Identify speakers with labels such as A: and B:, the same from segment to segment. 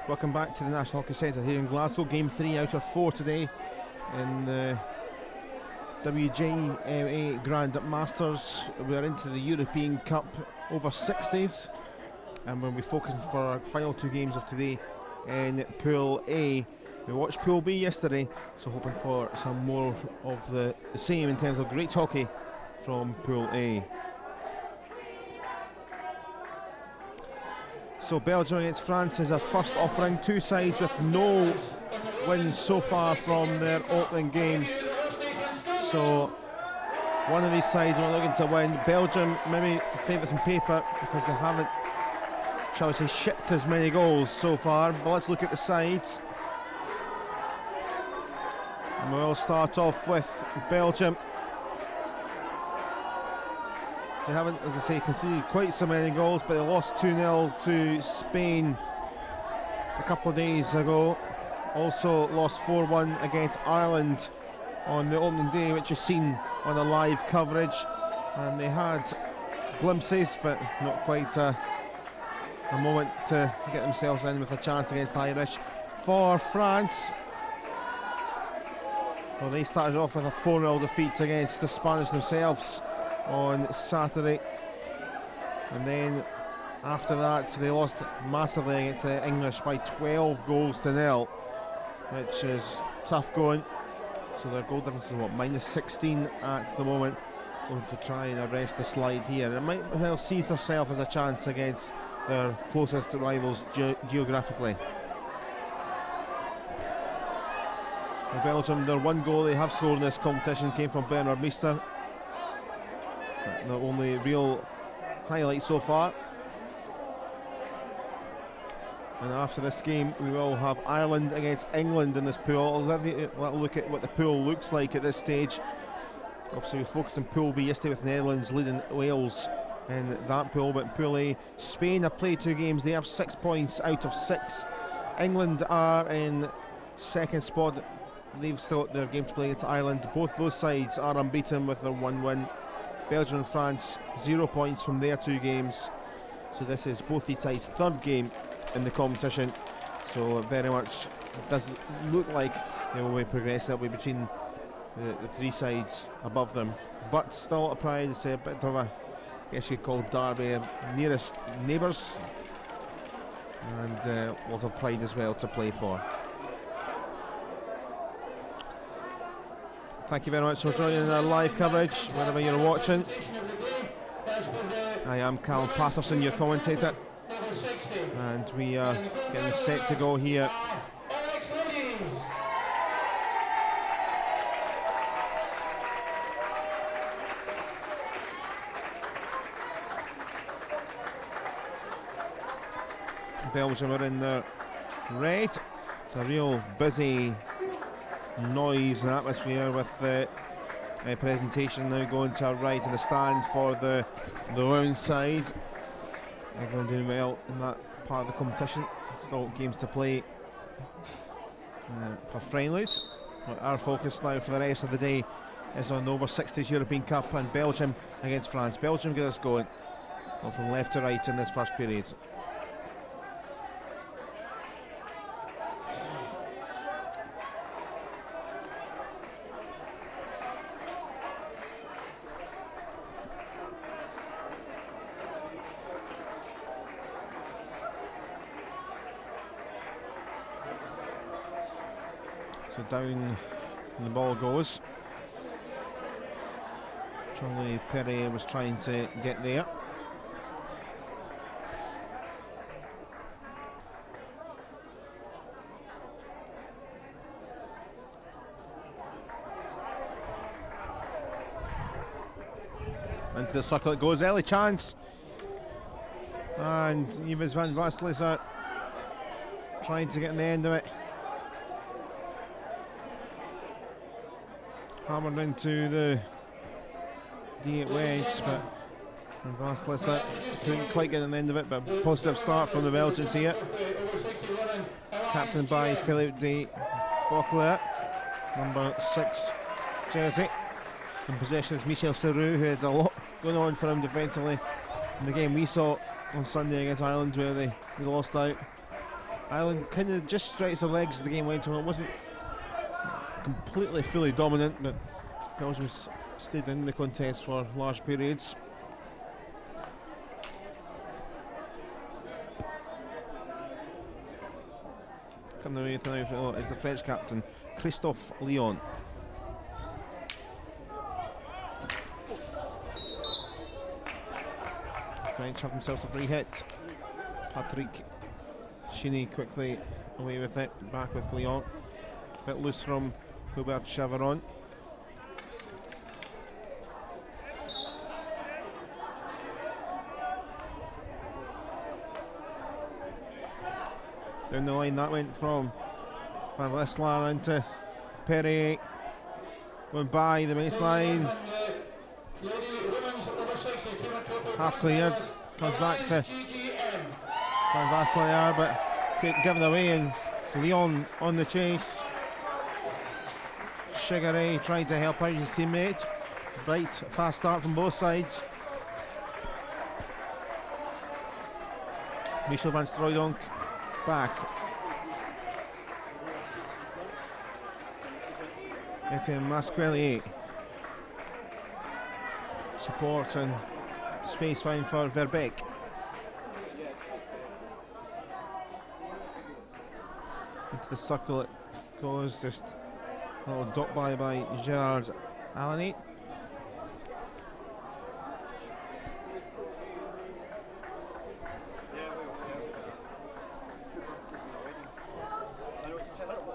A: Welcome back to the National Hockey Centre here in Glasgow. Game 3 out of 4 today in the WJMA Grand Masters. We are into the European Cup over 60s, and we'll be focusing for our final 2 games of today in Pool A. We watched Pool B yesterday, so hoping for some more of the same in terms of great hockey from Pool A. So Belgium against France is our first offering. 2 sides with no wins so far from their opening games. So one of these sides are looking to win. Belgium maybe favourites on paper because they haven't, shall we say, shipped as many goals so far. But let's look at the sides. And we'll start off with Belgium. They haven't, as I say, conceded quite so many goals, but they lost 2-0 to Spain a couple of days ago. Also lost 4-1 against Ireland on the opening day, which you've seen on the live coverage. And they had glimpses, but not quite a moment to get themselves in with a chance against the Irish. For France, well, they started off with a 4-0 defeat against the Spanish themselves on Saturday, and then after that they lost massively against the English by 12-0, which is tough going. So their goal difference is what, -16 at the moment. Going to try and arrest the slide here. It might well seize themselves as a chance against their closest rivals geographically. For Belgium, their 1 goal they have scored in this competition came from Bernard Meester. The only real highlight so far. And after this game we will have Ireland against England in this pool. I'll look at what the pool looks like at this stage. Obviously we focused on Pool B yesterday with Netherlands leading Wales in that pool, but in Pool A, Spain have played 2 games. They have 6 points out of 6. England are in second spot. They've still got their game to play against Ireland. Both those sides are unbeaten with their 1 win. Belgium and France 0 points from their 2 games. So this is both these sides' 3rd game in the competition. So very much it does look like they will be progressing. It'll be between the 3 sides above them. But still a pride, it's a bit of a, I guess you could call derby of nearest neighbours. And a lot of pride as well to play for. Thank you very much for joining our live coverage, wherever you're watching. I am Cal Patterson, your commentator, and we are getting set to go here. Belgium are in the red. It's a real busy noise and atmosphere with the presentation now going to our right in the stand for the women's side. England doing well in that part of the competition. Still games to play for friendlies. But our focus now for the rest of the day is on the over 60s European Cup and Belgium against France. Belgium get us going from left to right in this first period. So down the ball goes. Charlie Perry was trying to get there. Into the circle it goes, early chance. And Yves van Vaslis trying to get in the end of it. Hammered into the D8 wedge, but Van Vaslis that couldn't quite get in the end of it, but positive start from the Belgians here. Captained by Philippe de Bocler, number 6 jersey. In possession is Michel Serroux, who had a lot going on for him defensively in the game we saw on Sunday against Ireland, where they lost out. Ireland kind of just stretched their legs as the game went on. It wasn't completely fully dominant, but Belgium stayed in the contest for large periods. Coming away now is the French captain, Christophe Lyon. French have themselves a free hit. Patrick Chini quickly away with it, back with Lyon. Bit loose from Hubert Chavaron. Down the line that went from Van Lisselaar into Perry. Went by the baseline. Half cleared. Comes back to Van Lisselaar, but given away, and Lyon on the chase. Chigare trying to help out his teammate. Right, fast start from both sides. Michel van Strooydonk back. Into Masquelier. Support and space found for Verbeek. Into the circle it goes, just a little dot by Gerard Alani.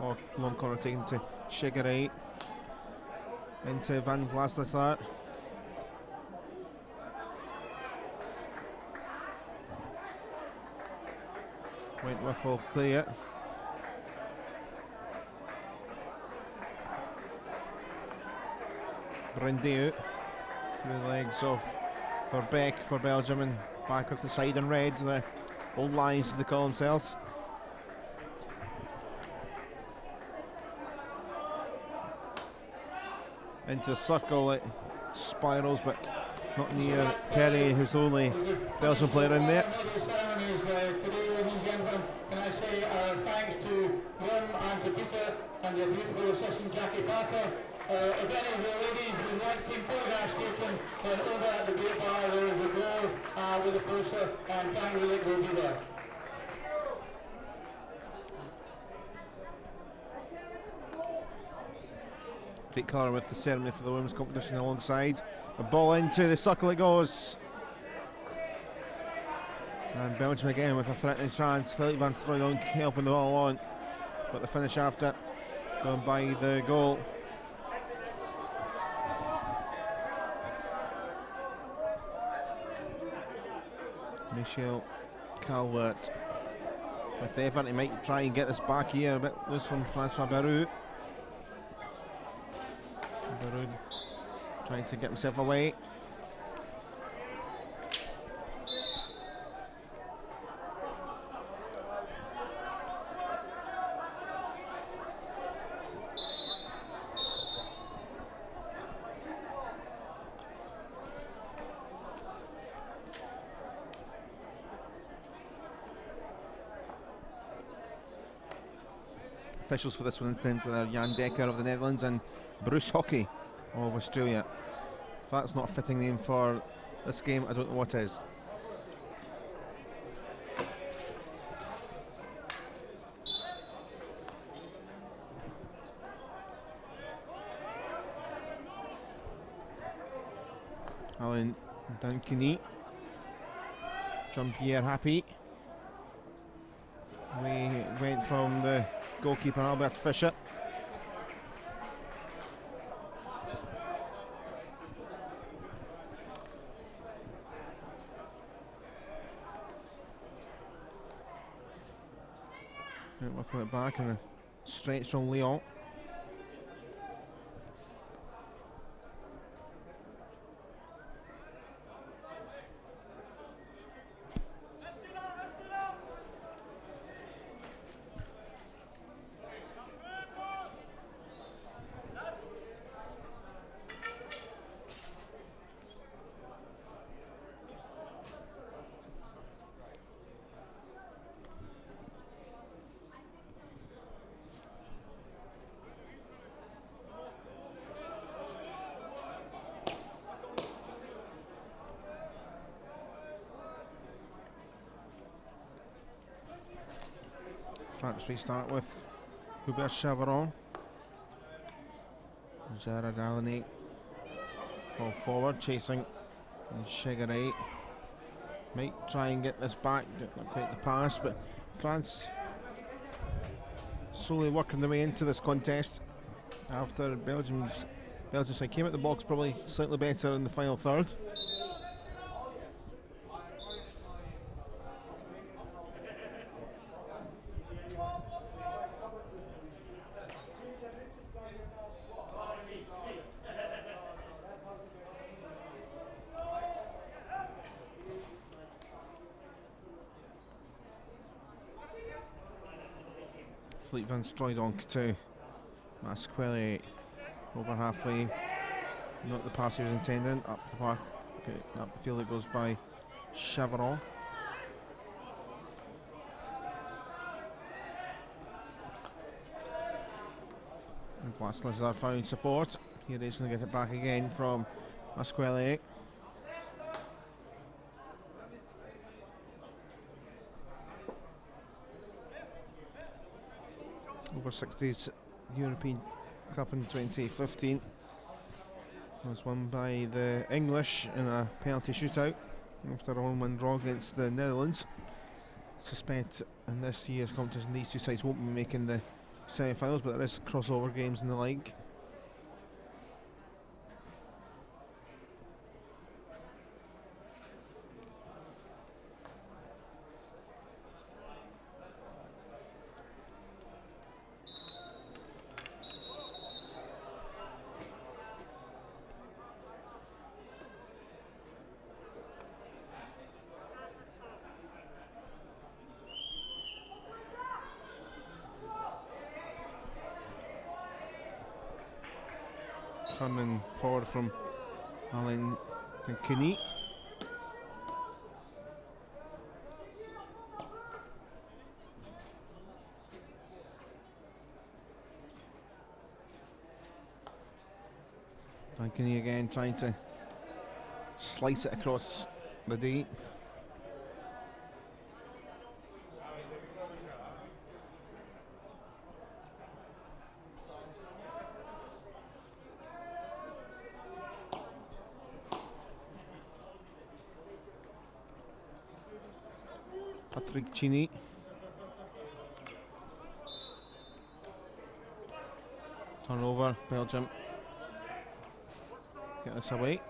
A: Oh, long corner taken to Chigare. Into Van Lisselaar. Wentworth will play it. Brindeu through the legs of Verbeek for Belgium, and back with the side in red, the old Lions as they call themselves. Into the circle, it spirals, but not near Perry, who's the only Belgian player in there.
B: Can I say thanks to Ron and to Peter and your beautiful assistant Jackie Parker. If any of the ladies would like team photographs taken, then over at the beer bar there is a girl with a poster, and Frank Reelick will be there.
A: Great colour with the ceremony for the women's competition alongside. The ball into the circle it goes. And Belgium again with a threatening chance. Philippe van Strooydonk helping the ball on, but the finish after going by the goal. Michel Calvert with the effort, he might try and get this back here. A bit loose from Francois Barou. Barou trying to get himself away. Officials for this one are Jan Dekker of the Netherlands and Bruce Hockey of Australia. If that's not a fitting name for this game, I don't know what is. Alan Dankini, Jean-Pierre Happy. We went from the goalkeeper Albert Fischer. Working it back and a stretch from Lyon. France restart with Hubert Chaveron. Gerard Allenay. Ball forward, chasing. And Chegaray might try and get this back, not quite the pass, but France slowly working their way into this contest after Belgium side came at the box probably slightly better in the final third. Fleet van Strooydonk to Masqueli over halfway. Not the pass he was intending. Up the park. Okay, up the field it goes by Chaveron. And Glasgow found support. Here he's going to get it back again from Masqueli. Over 60s European Cup in 2015 was won by the English in a penalty shootout after a 1-1 draw against the Netherlands. Suspect in this year's competition these two sides won't be making the semi-finals, but there is crossover games and the like. Coming forward from Alain Kini. Kini again trying to slice it across the D. Patrick Chini. Turnover, Belgium. Get this away.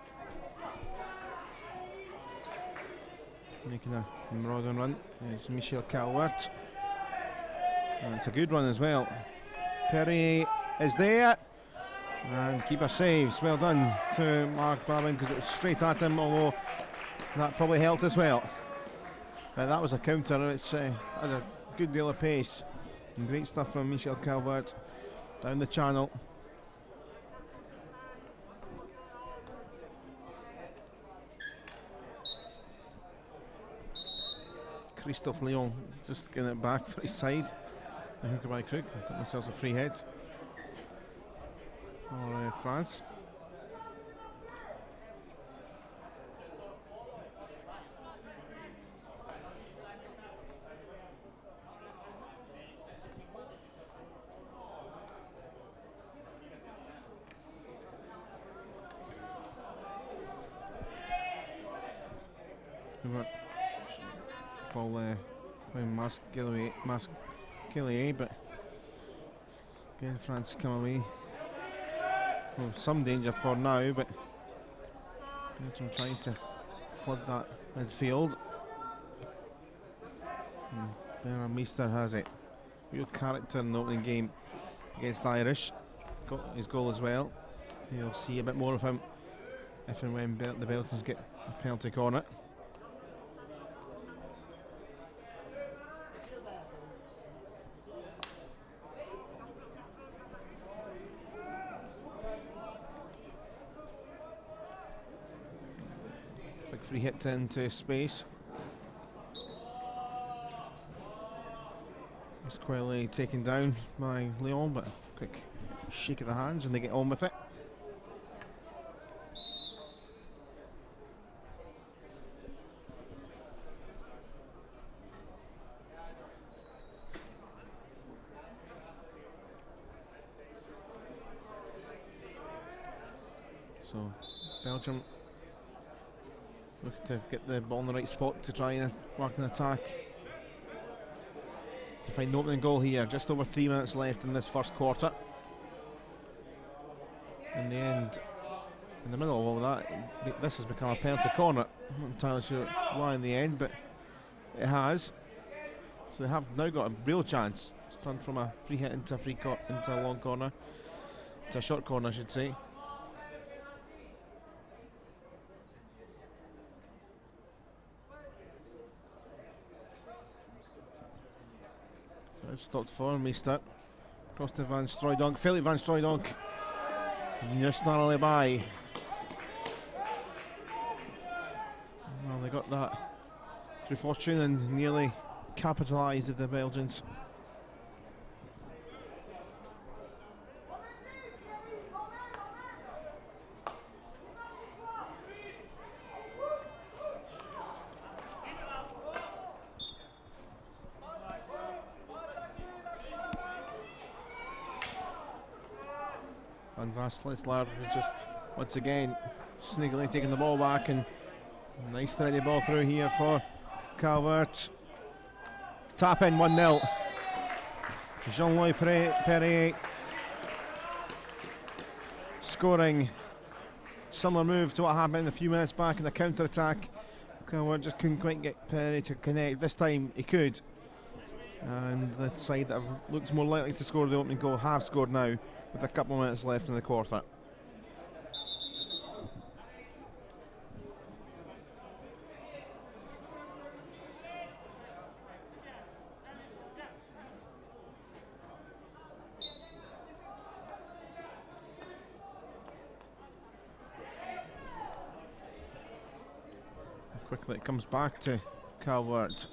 A: Making a marauding run. There's Michel Calvert. And it's a good run as well. Perrier is there. And keeper saves. Well done to Mark Babin because it was straight at him, although that probably helped as well. That was a counter. It's had a good deal of pace. And great stuff from Michel Calvert down the channel. Christophe Leon just getting it back for his side. I think by Crook, they've got themselves a free hit for France. Ball Masquelier, but again France come away. Well, some danger for now, but Belgium trying to flood that midfield. Bernard Meester has it. Real character in the opening game against the Irish. Got his goal as well. You'll see a bit more of him if and when the Belgians get a penalty corner. Free hit into space. Masqueli taken down by Leon, but quick shake of the hands and they get on with it. So Belgium looking to get the ball in the right spot to try and work an attack to find an opening goal here. Just over 3 minutes left in this first quarter. In the end, in the middle of all that, this has become a penalty corner. I'm not entirely sure why in the end, but it has. So they have now got a real chance. It's turned from a free hit into a long corner, to a short corner, I should say. So it's stopped for Meester. Across to Van Strooydonk. Philip Van Strooydonk just narrowly by. Well, they got that through fortune and nearly capitalised at the Belgians. Van Vasslislar is just once again sneakily taking the ball back, and nice steady ball through here for Calvert. Tap in 1-0. Jean-Louis Perrier scoring. Similar move to what happened a few minutes back in the counter attack. Calvert just couldn't quite get Perrier to connect. This time he could. And the side that looks more likely to score the opening goal have scored now, with a couple of minutes left in the quarter. Quickly it comes back to Calvert.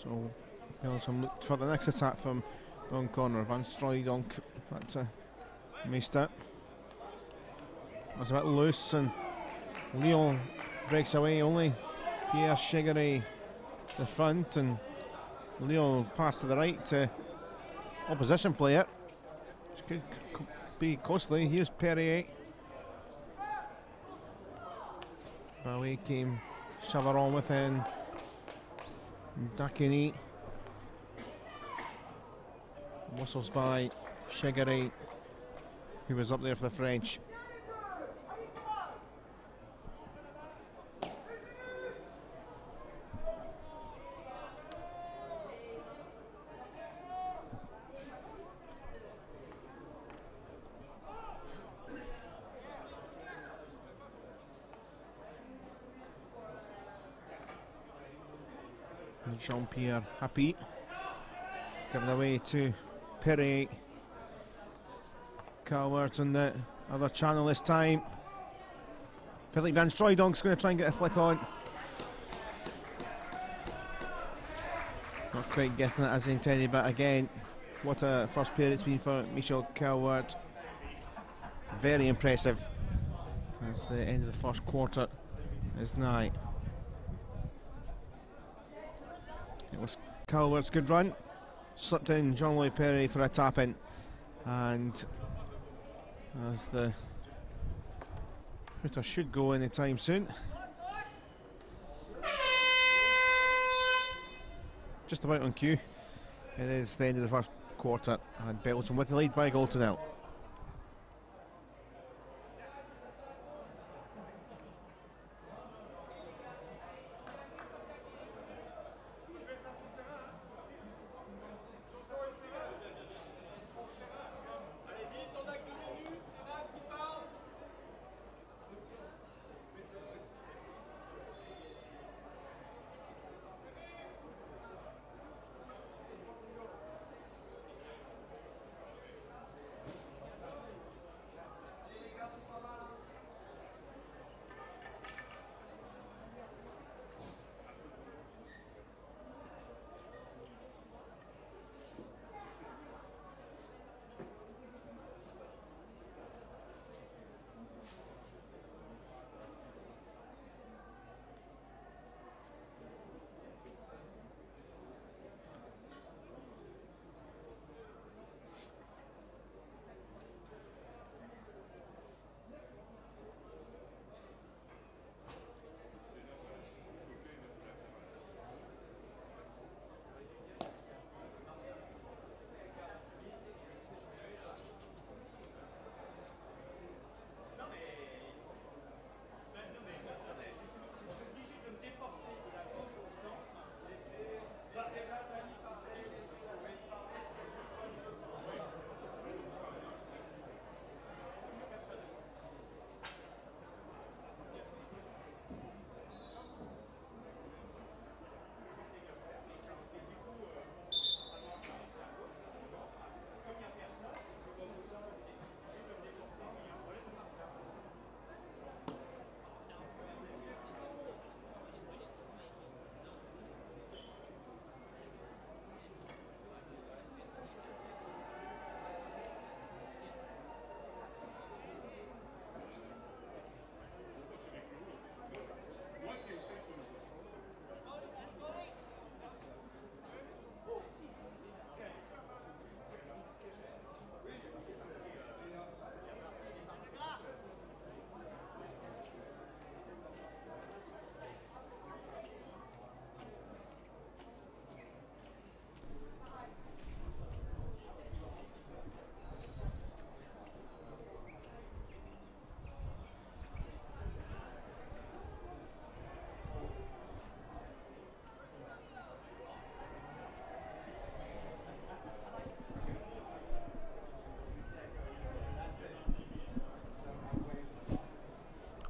A: So Belgium looked for the next attack from Don corner. Van Strooydonk back to Meester. That's a bit loose, and Lyon breaks away. Only Pierre Chigary the front, and Lyon pass to the right to opposition player, which could be costly. Here's Perrier. Away came Chavaron within. Dakini. Muscles by Chigary, who was up there for the French. Jean-Pierre Happy given away to Perrier. Calvert on the other channel this time. Philip Van Strooydonk's going to try and get a flick on. Not quite getting it as intended, but again, what a first pair it's been for Michel Calvert. Very impressive as the end of the first quarter is nigh. It was Calvert's good run, slipped in Jean-Louis Perrier for a tap in, and as the footer should go any time soon. Just about on cue. It is the end of the first quarter, and Belgium with the lead by a goal to nil.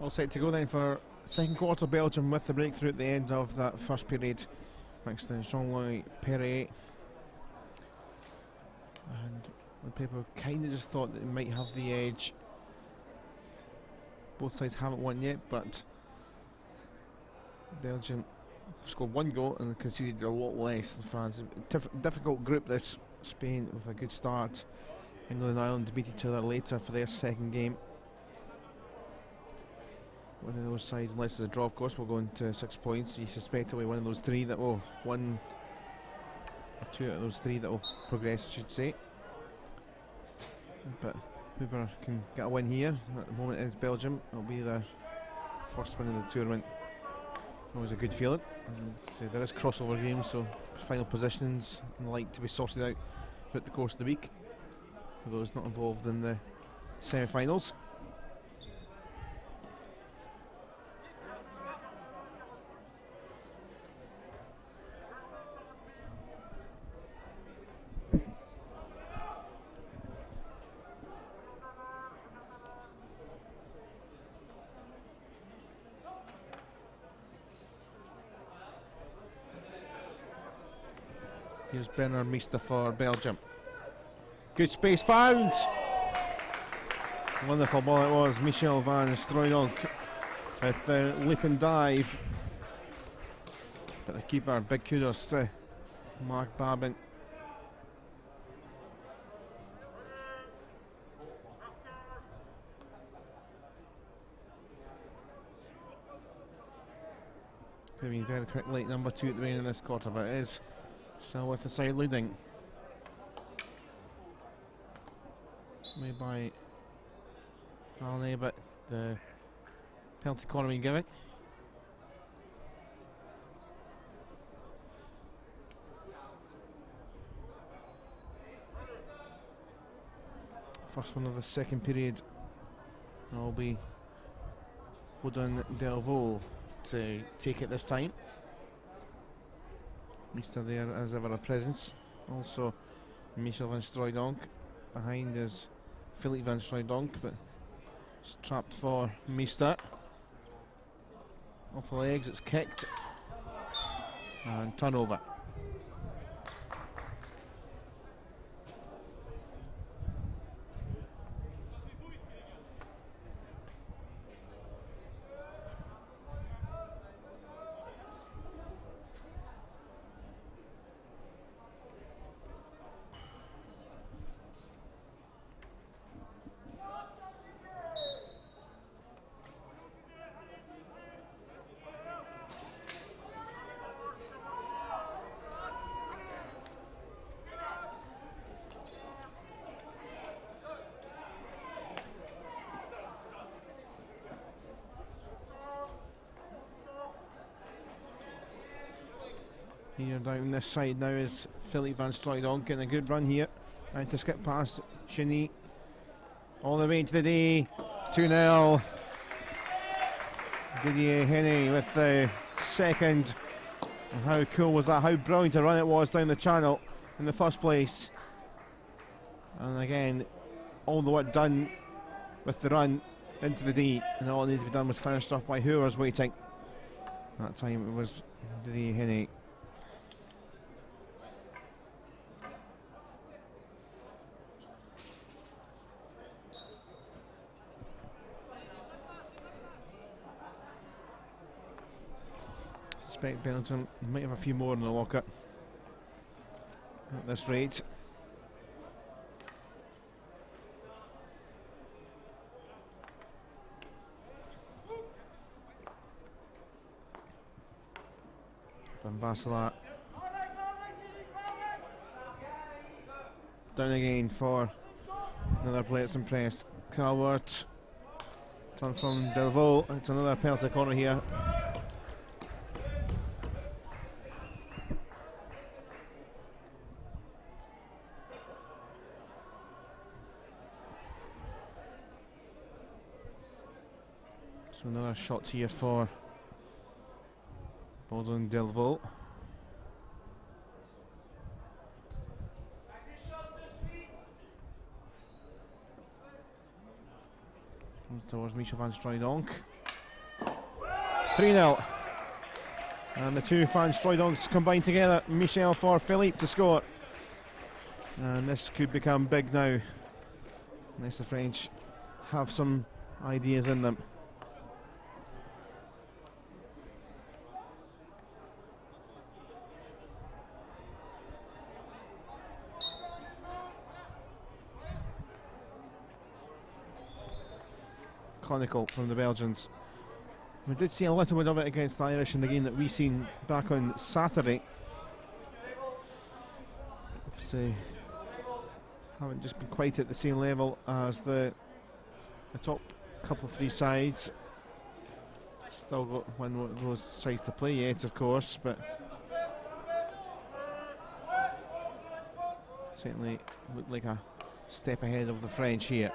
A: All set to go then for second quarter. Belgium with the breakthrough at the end of that first period, thanks to Jean-Louis Perret. And the paper kind of just thought that it might have the edge. Both sides haven't won yet, but Belgium scored one goal and conceded a lot less than France. Difficult group this. Spain with a good start. England and Ireland beat each other later for their second game. One of those sides, unless there's a draw, of course, will go into 6 points. You suspect it'll be one of those three that will one or two out of those three that will progress, I should say. But whoever can get a win here at the moment is Belgium. It'll be their first win in the tournament. Always a good feeling. And so there is crossover games, so final positions and the like to be sorted out throughout the course of the week for those not involved in the semi-finals. Here's Bernard Meester for Belgium. Good space found! Wonderful ball it was. Michel van Strooydonk with the leap and dive. But the keeper, big kudos to Mark Babin. Could have been very quick, late number 2 at the beginning of this quarter, but it is still with the side leading. Made by Alney, but the penalty corner being given. First one of the second period. Will be Wodan Delvaux to take it this time. Meester there as ever a presence. Also Michel van Strooydonk. Behind is Philippe van Strooydonk, but it's trapped for Meester. Off the legs, it's kicked and turnover. Here down this side now is Philippe van Strooydonk getting a good run here. Trying to skip past Cheny. All the way into the day. 2-0. Didier Henny with the second. And how cool was that? How brilliant a run it was down the channel in the first place. And again, all the work done with the run into the D. And all that needed to be done was finished off by who was waiting. That time it was Didier Henny. I suspect Belgium might have a few more in the locker at this rate. Van Basselaar down again for another player that's impressed. Calvert turn from Delvaux. It's another penalty corner here. So another shot here for Wodan Delvaux. Comes towards Michel van Strooydonk. 3-0. And the two Van Strooijdonks combine together. Michel for Philippe to score. And this could become big now, unless the French have some ideas in them. Clinical from the Belgians. We did see a little bit of it against the Irish in the game that we seen back on Saturday. So haven't just been quite at the same level as the top couple three sides. Still got one of those sides to play yet, of course, but certainly looked like a step ahead of the French here.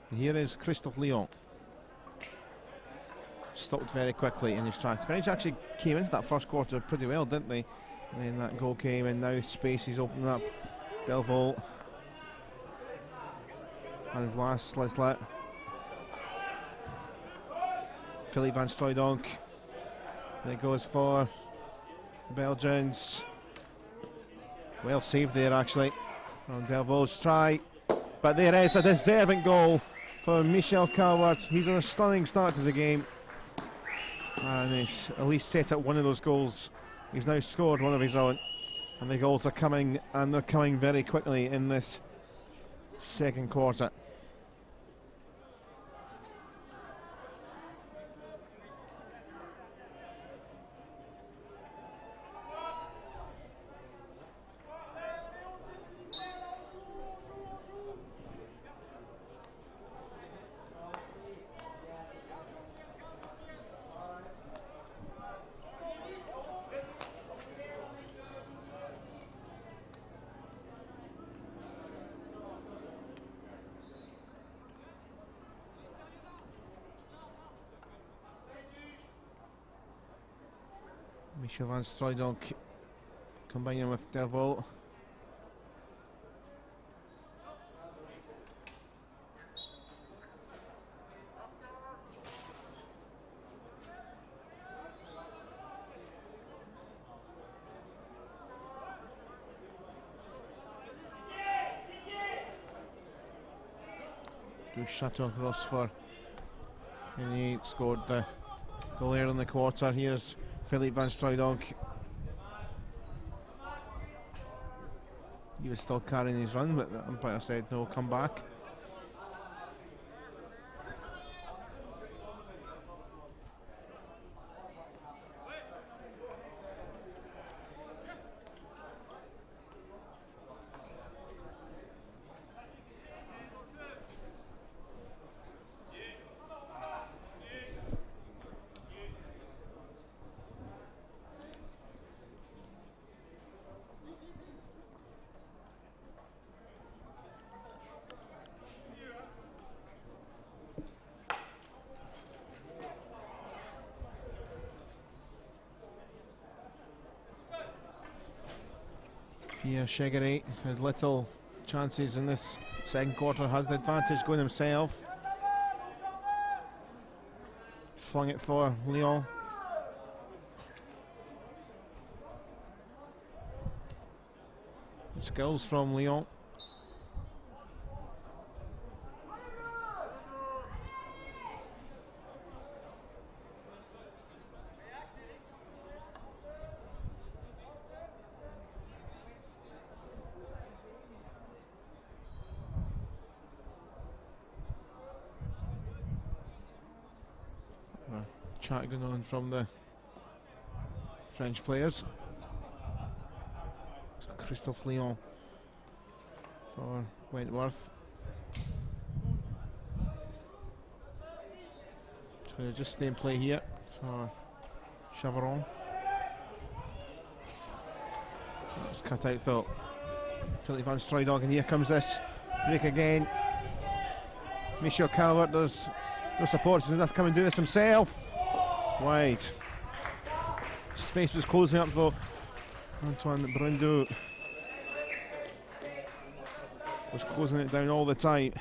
A: And here is Christophe Lyon. Stopped very quickly in his tracks. French actually came into that first quarter pretty well, didn't they? And then that goal came, and now space is opening up. Delvaux and Vlas Lislet. Philippe Van Strooijdonk. And it goes for the Belgians. Well saved there, actually, on Delvaux's try. But there is a deserving goal for Michel Calvert. He's on a stunning start to the game, and he's at least set up one of those goals. He's now scored one of his own, and the goals are coming, and they're coming very quickly in this second quarter. Michel Van Strooijdonk combining with Delvaux. Du Chateau across for, and he scored the goal there in the quarter. Here's Philippe Van Strooijdonk. He was still carrying his run, but the umpire said no, come back. Pierre Chegaray had little chances in this second quarter, has the advantage going himself. Flung it for Lyon. Skills from Lyon. Chat going on from the French players. So Christophe Lyon for Wentworth. So just stay in play here for Chaveron. It's cut out though. Philippe Van Strooijdonk, and here comes this break again. Michel Calvert, there's no support, so he's enough to come and do this himself. Wide. Space was closing up though. Antoine Brundeau was closing it down all the time.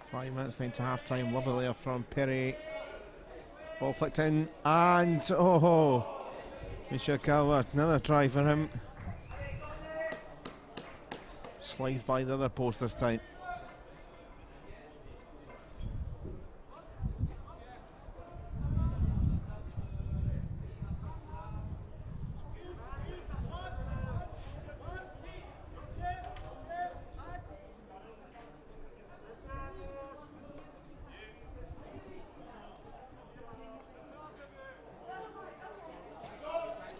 A: 5 minutes then to half time. Lovely there from Perry. Ball flicked in, and Michel Calvert, another try for him. Slides by the other post this time.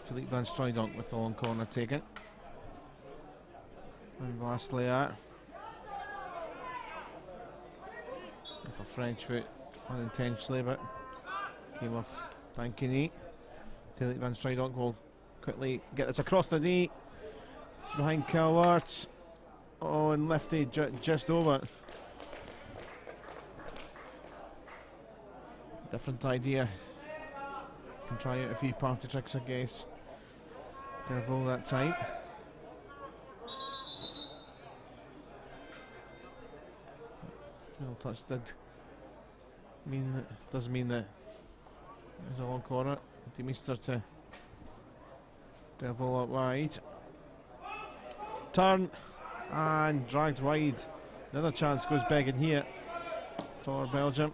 A: Philippe Van Strooydonk with the long corner taken. And lastly with a French foot, unintentionally, but came off Dankini. Philippe Van Strooydonk will quickly get this across the knee. It's behind Calvert. Oh, and lifted just over. Different idea. Can try out a few party tricks, I guess. Devil that time. Final touch does mean that there's a long corner. Demister to Devil up wide. Turn and dragged wide. Another chance goes begging here for Belgium.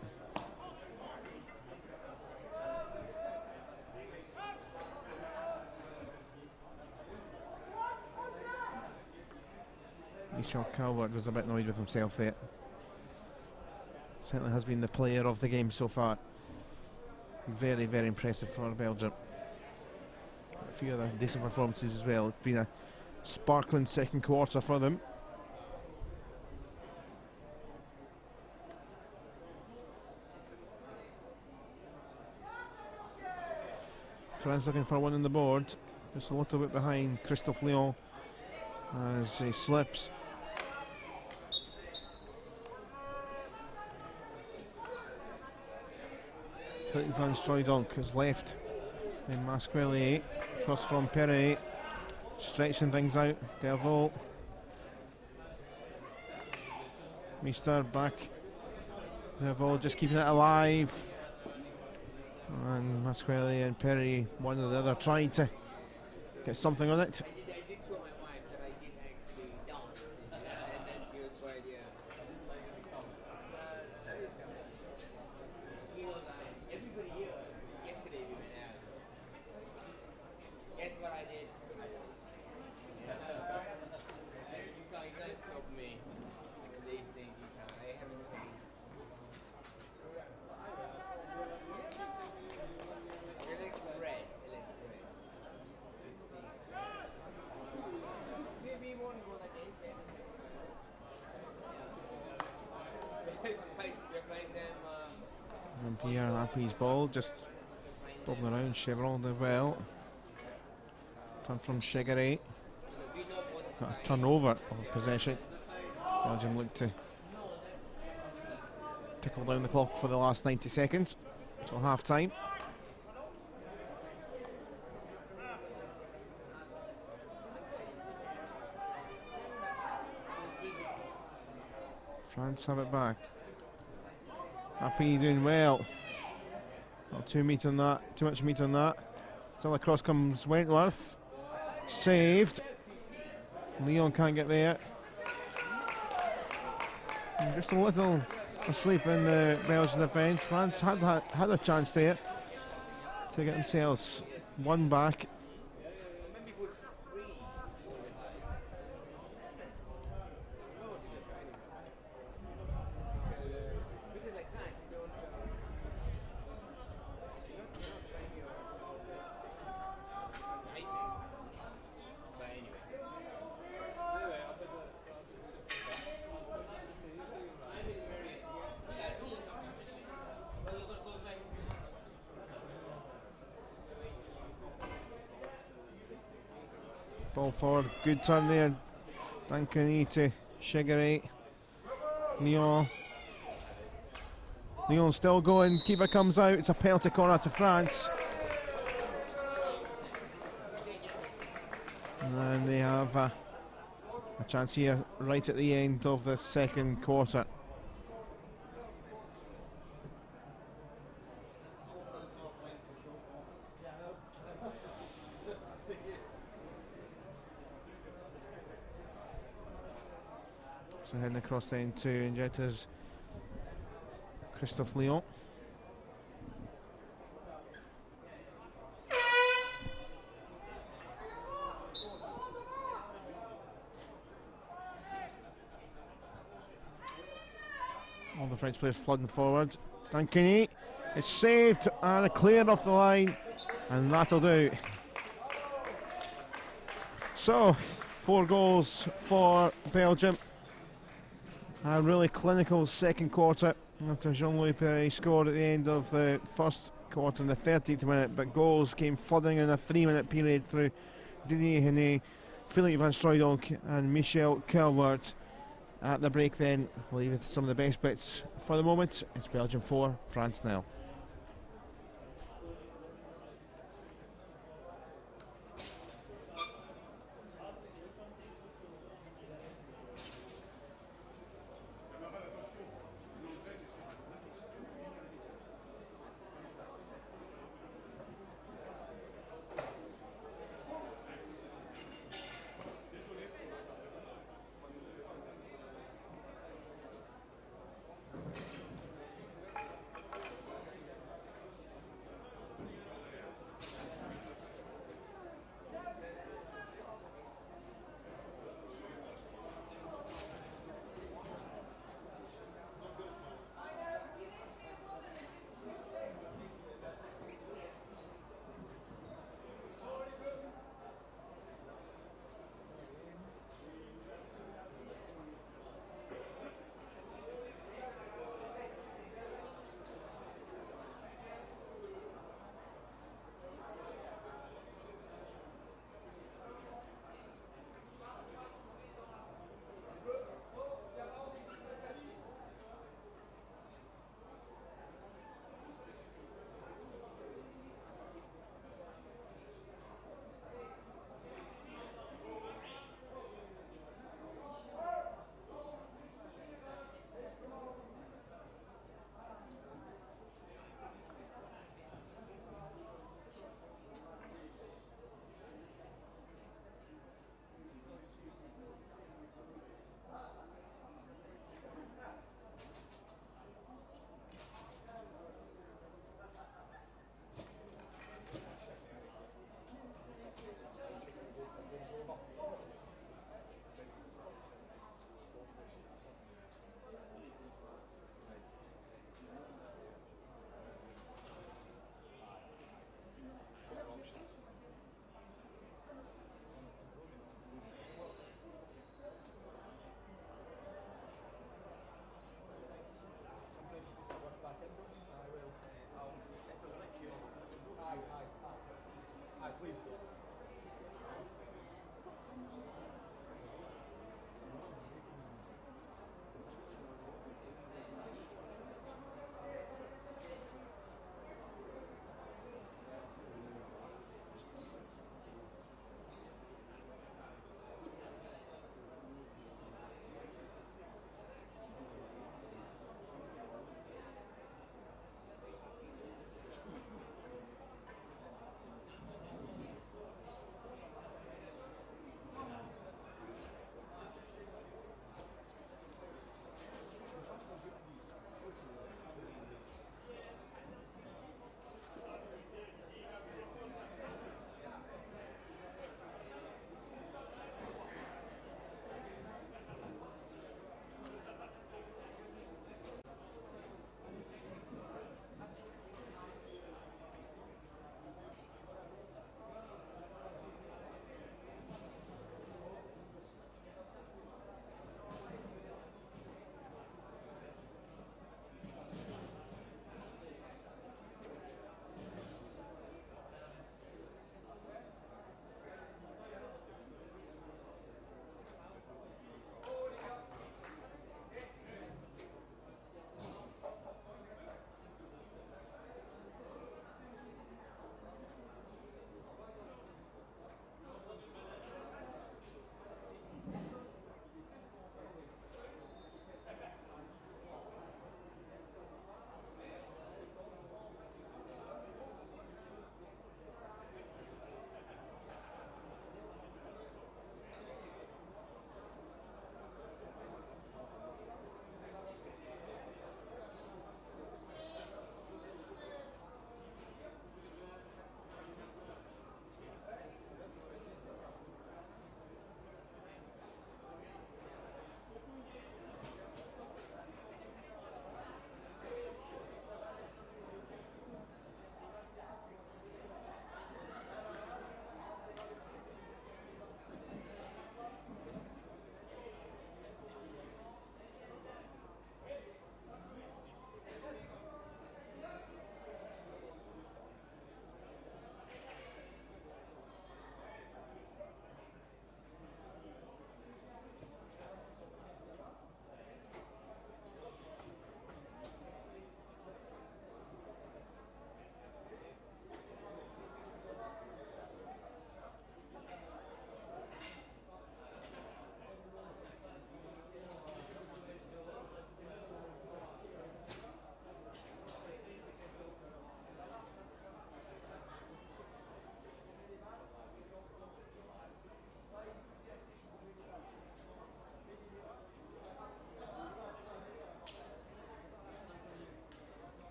A: Michel Calvert was a bit annoyed with himself there. Certainly has been the player of the game so far. Very, very impressive for Belgium. A few other decent performances as well. It's been a sparkling second quarter for them. France looking for one on the board. Just a little bit behind Christophe Lyon as he slips. Philippe Van Strooydonk is left. Then Masquelier across from Perret, stretching things out. Delvaux, Meester back. Delvaux just keeping it alive. And Masquelier and Perret, one or the other, trying to get something on it. And Pierre Appy's ball just bobbing around. Chevron did well. Turn from Chigare. Got a turnover of possession. Belgium look to tickle down the clock for the last 90 seconds until half time. France have it back. Appy doing well. Not too much meat on that. Still across comes Wentworth. Saved. Leon can't get there. And just a little asleep in the Belgian defence. France had a chance there to get themselves one back. Ball forward, good turn there. Dankani to Shigery. Lyon still going, keeper comes out, it's a penalty corner to France. And then they have a chance here right at the end of the second quarter. So heading across then to Injectors Christophe Lyon. All the French players flooding forward. Dankini, it's saved and a clear off the line, and that'll do. So, 4 goals for Belgium. A really clinical second quarter after Jean-Louis Perret scored at the end of the first quarter in the 30th minute, but goals came flooding in a 3-minute period through Didier Henné, Philippe Van Strooydonk and Michel Calvert. At the break then, we'll leave with some of the best bits for the moment. It's Belgium 4, France 0.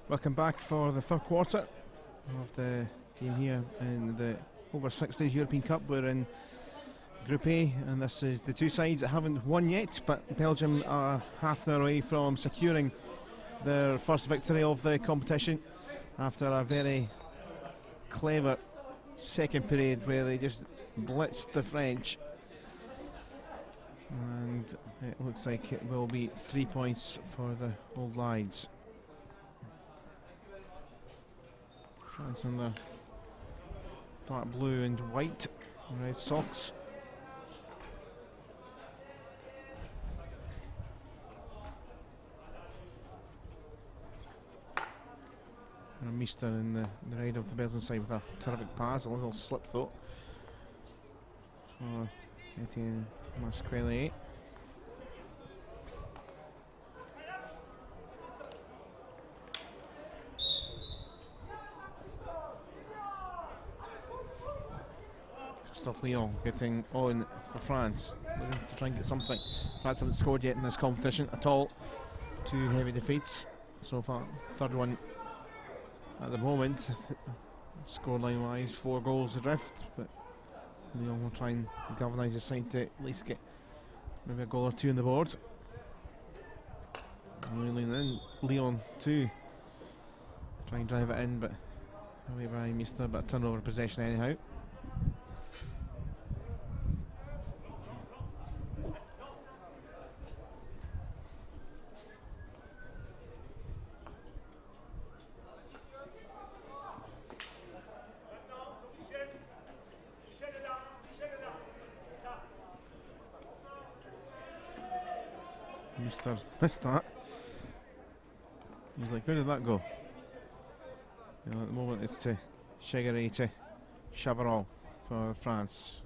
A: Welcome back for the third quarter of the game here in the over-60s European Cup. We're in Group A, and this is the two sides that haven't won yet, but Belgium are half an hour away from securing their first victory of the competition after a very clever second period where they just blitzed the French. And it looks like it will be 3 points for the Old Lions. France in their dark blue and white red socks. And Meester in the red of the Belgian side with a terrific pass, a little slip though for Etienne Masquelier. Leon getting on for France, looking to try and get something. France haven't scored yet in this competition at all. 2 heavy defeats so far, third one at the moment. Scoreline wise, 4 goals adrift, but Leon will try and galvanise his side to at least get maybe a goal or 2 on the board. Reeling in, Leon too, try and drive it in, but away by Meester, but turnover possession anyhow. Meester missed that. He was like, where did that go? You know, at the moment it's to Chegaray to Chavarral for France.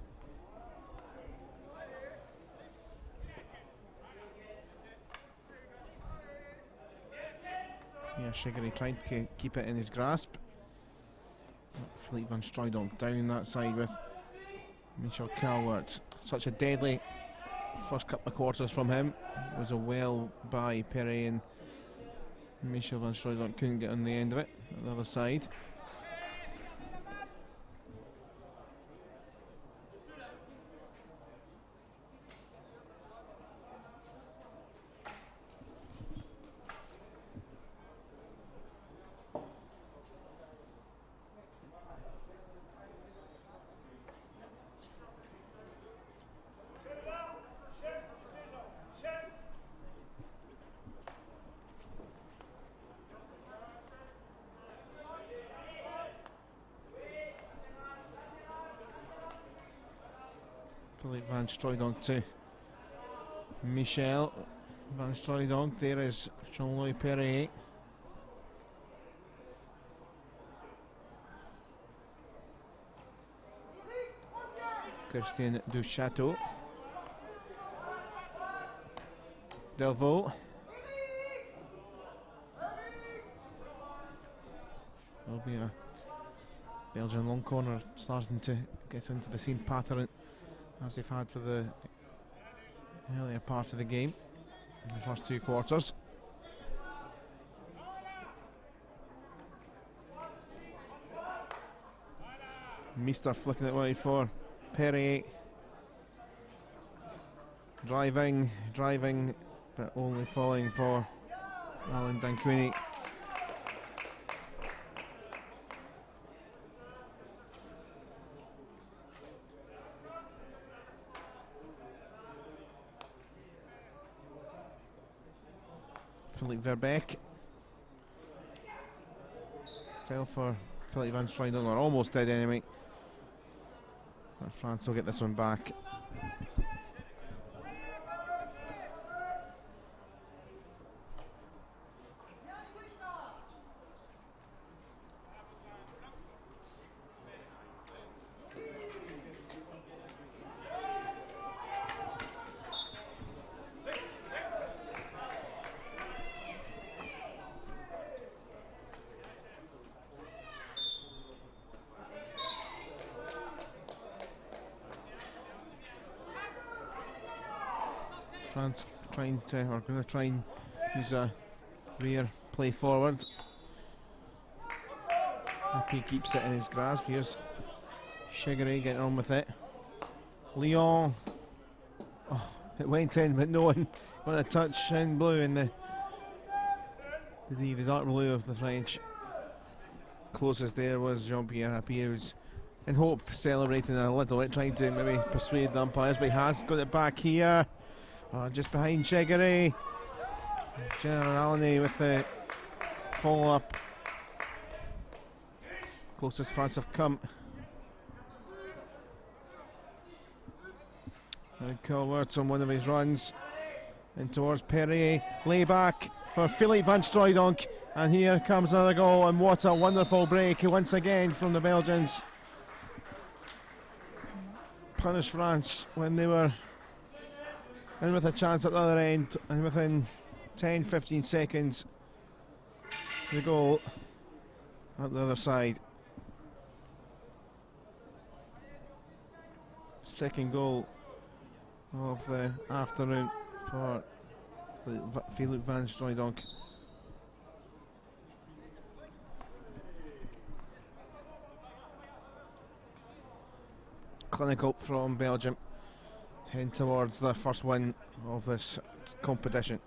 A: Yeah, Chegaray tried to keep it in his grasp. Philippe van Strooydonk down that side with Michel Calvert. Such a deadly first couple of quarters from him. It was a well by Perret, and Michel van Strooydonk couldn't get on the end of it at the other side. Philippe van Strooydonk to Michel van Strooydonk. There is Jean-Louis Perret. Christian Duchateau. Delvaux. There'll be a Belgian long corner starting to get into the same pattern as they've had for the earlier part of the game, in the first 2 quarters. Meester flicking it wide for Perret. Driving, but only falling for Alan Dancouni. Philippe Verbeek fell for Philippe van Strooydonk, or almost did anyway. But France will get this one back. France going to try and use a rear play forward. Happy keeps it in his grasp. Here's Shiggery getting on with it. Leon. Oh, it went in, but no one got a touch in blue in the dark blue of the French. Closest there was Jean-Pierre Happy, who's in hope celebrating a little bit, trying to maybe persuade the umpires, but he has got it back here. Just behind Shiggery. Generalini with the follow up. Closest France have come. Now Calvert on one of his runs in towards Perrier. Lay back for Philippe van Strooydonk, and here comes another goal, and what a wonderful break once again from the Belgians. Punished France when they were in with a chance at the other end, and within 10-15 seconds the goal at the other side. Second goal of the afternoon for Philippe van Strooydonk. Clinical from Belgium, heading towards the first win of this competition.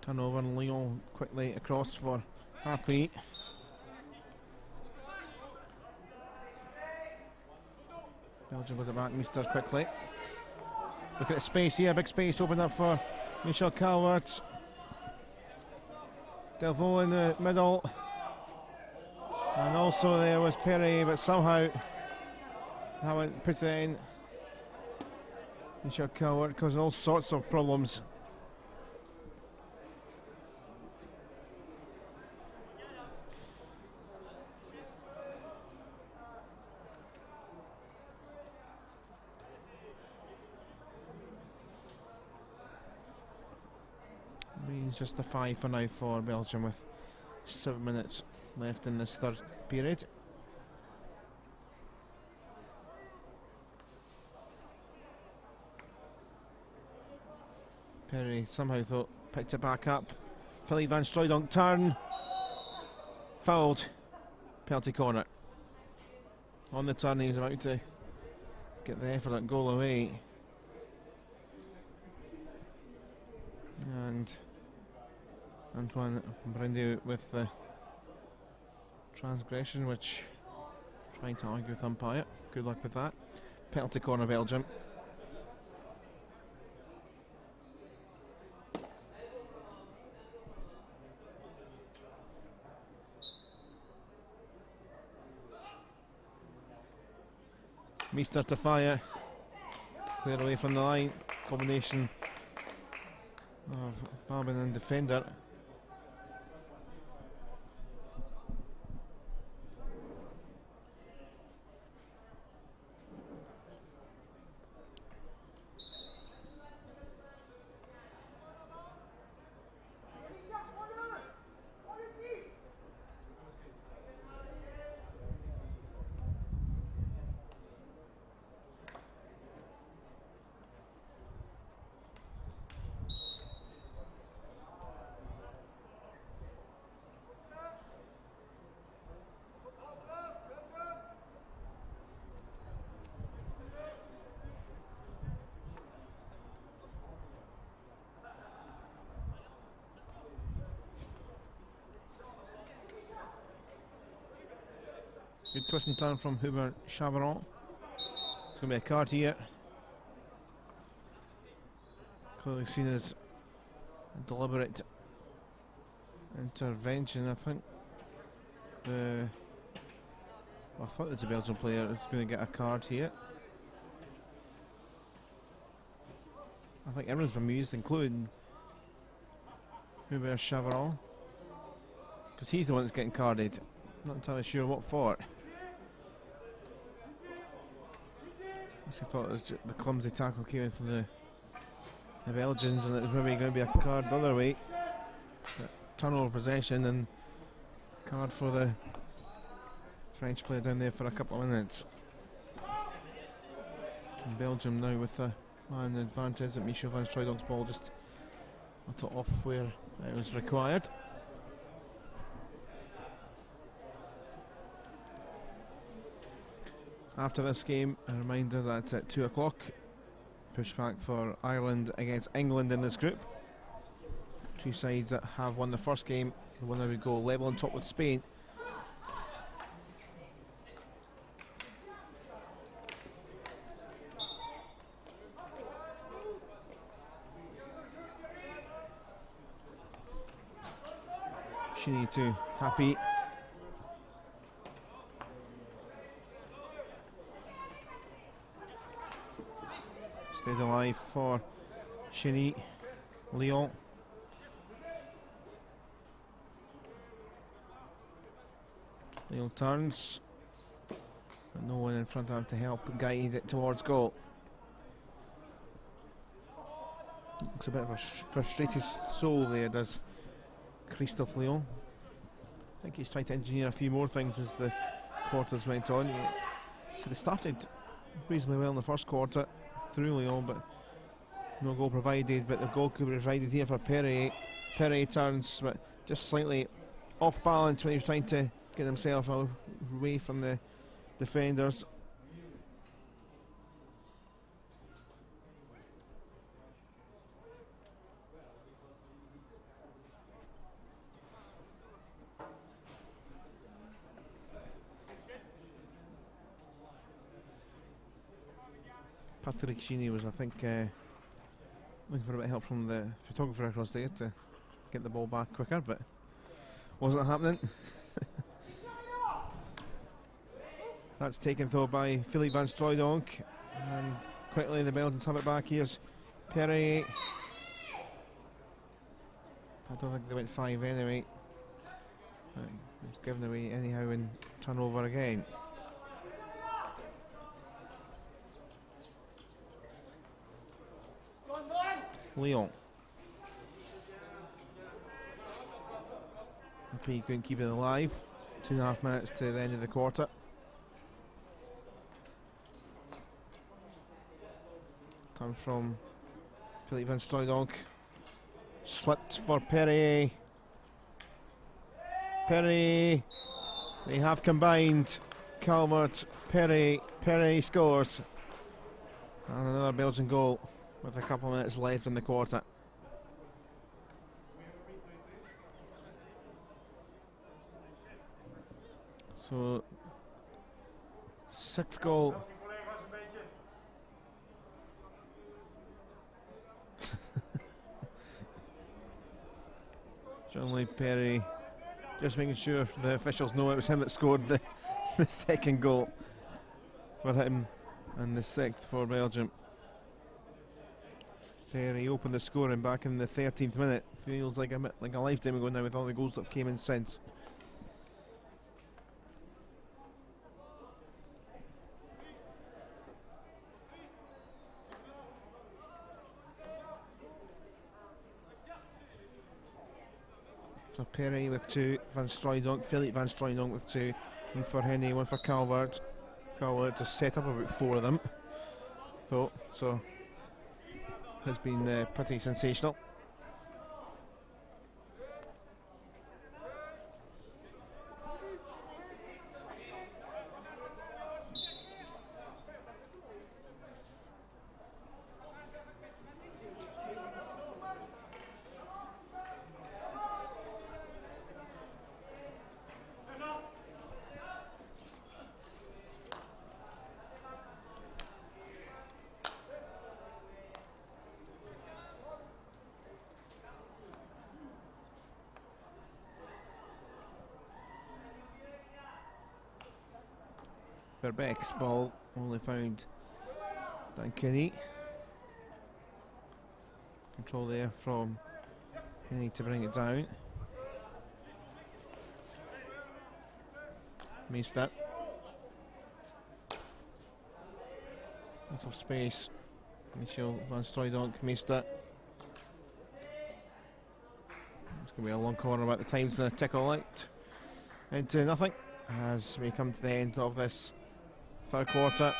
A: Turnover and Lyon quickly across for Happy. Belgium got it back, Meester quickly. Look at the space here, big space opened up for Michel Calvert. Delvaux in the middle. And also there was Perry, but somehow haven't put it in. Michel Calvert causing all sorts of problems. Means just the 5 for now for Belgium, with 7 minutes left in this third period. Perry somehow thought picked it back up. Philippe van Strooydonk turn. Fouled. Penalty corner. On the turn, he was about to get the effort at goal away. And Antoine Brindy with the transgression, which trying to argue with umpire. Good luck with that. Penalty corner, Belgium. Meester to fire. Clear away from the line. Combination of Babin and defender. Good twist and turn from Hubert Chaveron. going to be a card here. Clearly seen as a deliberate intervention, I think. I thought there's a Belgian player who's going to get a card here. I think everyone's been used, including Hubert Chavarron, because he's the one that's getting carded. Not entirely sure what for. Actually thought it was the clumsy tackle came in from the Belgians, and it was maybe going to be a card the other way. But turnover possession and card for the French player down there for a couple of minutes. And Belgium now with the man advantage, that Michel van Strooijdonck's ball just got it off where it was required. After this game, a reminder that at 2 o'clock, push back for Ireland against England in this group. Two sides that have won the first game, the winner would go level on top with Spain. Sheeny too happy. Stayed alive for Sheeny. Lyon. Lyon turns, but no one in front of him to help guide it towards goal. Looks a bit of a frustrated soul there, does Christophe Lyon. I think he's tried to engineer a few more things as the quarters went on. So they started reasonably well in the first quarter through Lyon, but no goal provided. But the goal could be provided here for Perret. Perret turns, but just slightly off balance when he was trying to get himself away from the defenders. Patrick Sheeny was, I think, looking for a bit of help from the photographer across there to get the ball back quicker, but wasn't happening. That's taken though by Philippe van Strooijdonck, and quickly the Belgians have it back. Here's Perret. I don't think they went 5 anyway. It was given away anyhow and turnover again. Lyon. He couldn't keep it alive. 2.5 minutes to the end of the quarter. Turn from Philippe van Strooijdonck. Slipped for Perret. Perret. They have combined. Calvert, Perret. Perret scores. And another Belgian goal with a couple of minutes left in the quarter. So, 6th goal. Jean-Louis Perret just making sure the officials know it was him that scored the second goal for him and the 6th for Belgium. Perret opened the scoring back in the 13th minute. Feels like a lifetime ago now with all the goals that came in since. So Perret with 2, Van Strooijdonck, Philippe van Strooijdonck with 2, one for Henny, one for Calvert. Calvert just set up about 4 of them, though, so has been pretty sensational. Verbeek's ball only found Dunkerry. Control there from Henry to bring it down. Missed it. Out of space. Michel van Strooydonk missed it. It's going to be a long corner about the times and a tickle out into nothing as we come to the end of this third quarter.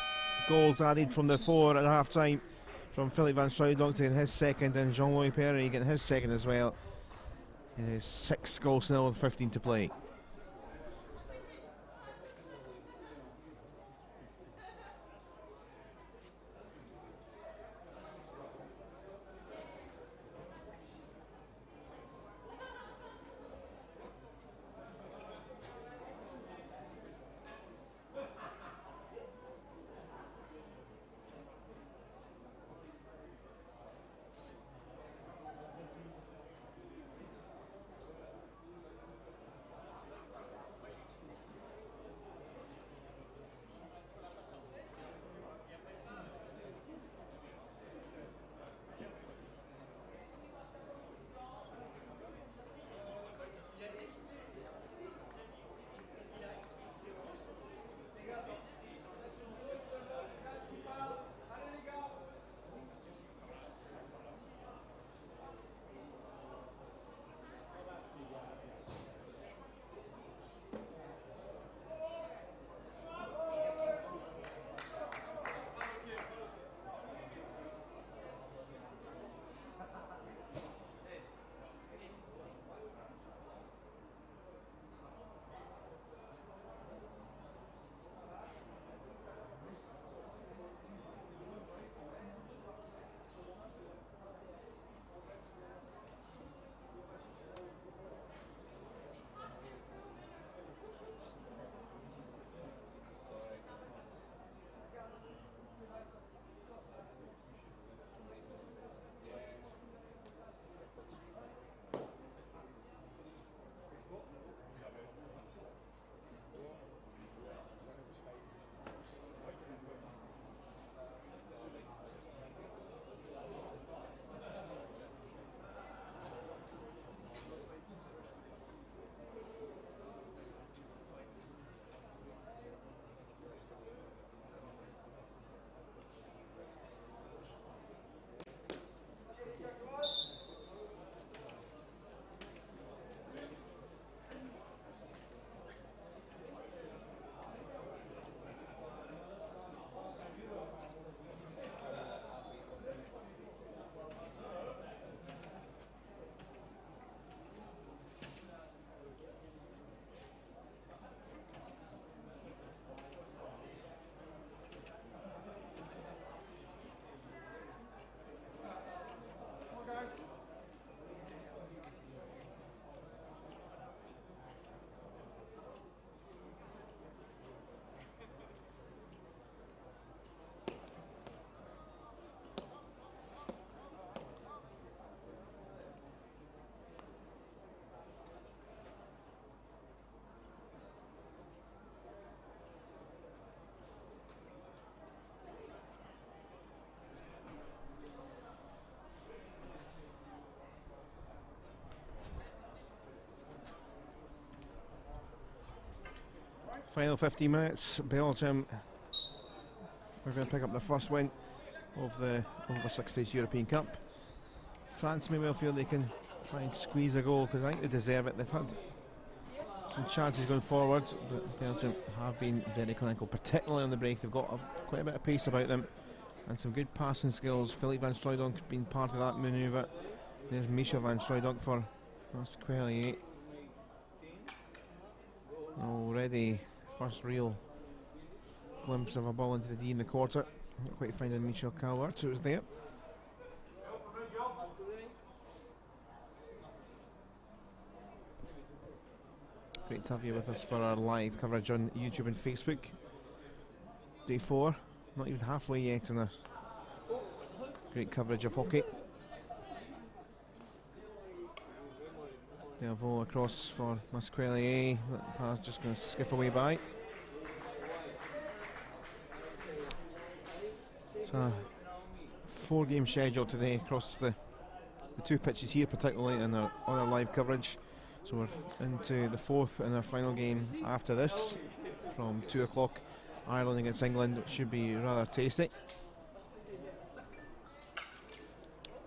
A: Goals added from the floor at half time from Philip van Strooydonk getting his second and Jean-Louis Perry getting his second as well. It is 6 goals nil with 15 to play. Final 15 minutes, Belgium are going to pick up the first win of the o60 European Cup. France may well feel they can try and squeeze a goal because I think they deserve it. They've had some chances going forward, but Belgium have been very clinical, particularly on the break. They've got quite a bit of pace about them and some good passing skills. Philippe van Strooydonk being part of that manoeuvre. There's Michel van Strooydonk for Masquelier. Already first real glimpse of a ball into the D in the quarter. Not quite finding Michel Calvert, who was there. Great to have you with us for our live coverage on YouTube and Facebook. Day 4, not even halfway yet in a great coverage of hockey. Delvaux across for Masquelier. That pass just going to skiff away by. 4-game schedule today across the two pitches here, particularly on our live coverage. So we're into the 4th and our final game after this from 2 o'clock, Ireland against England, which should be rather tasty.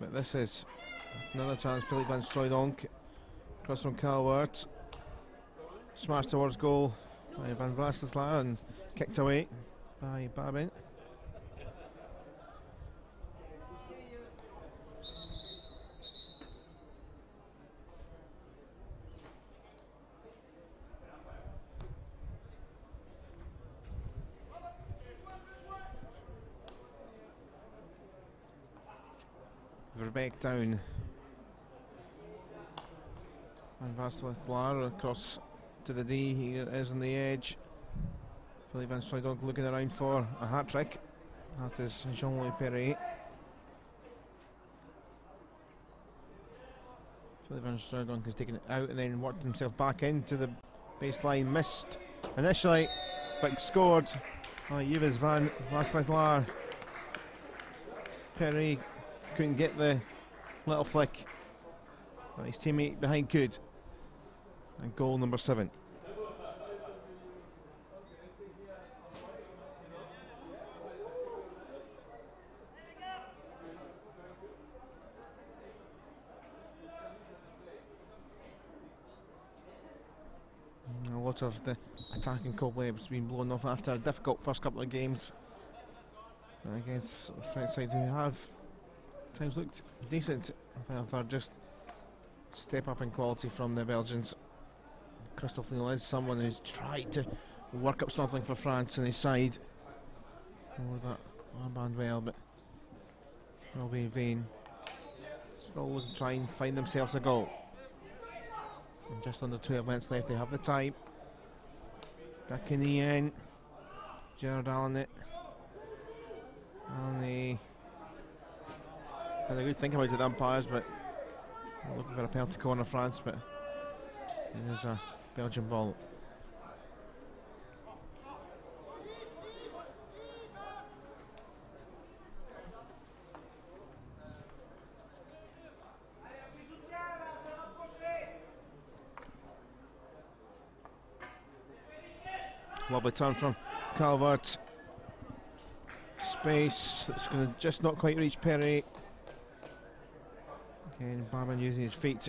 A: But this is another chance. Philippe van Strooydonk across from Calvert, smashed towards goal by Van Vlaasslaar and kicked away by Babin. Verbeek down. Van Vlaasslaar across to the D. He is on the edge. Philippe van Strooydonk looking around for a hat-trick. That is Jean-Louis Perret. Philippe van Strooydonk has taken it out and then worked himself back into the baseline. Missed initially, but scored by Yves van Vlaasslaar. Perret couldn't get the little flick, but his teammate behind could. And goal number 7. A lot of the attacking cobwebs being blown off after a difficult first couple of games against the French side, who have times looked decent. I think they're just step up in quality from the Belgians. Christophe Neal is someone who's tried to work up something for France on his side. Oh, that armband well, but will be in vain. Still looking to try and find themselves a goal. And just under 12 minutes left, they have the time. Dakini in. Gerard Allen it. And had a good think about the umpires, but looking for a penalty corner France, but it is a Belgian ball. Lovely turn from Calvert. Space that's going to just not quite reach Perret. Again, Babin using his feet.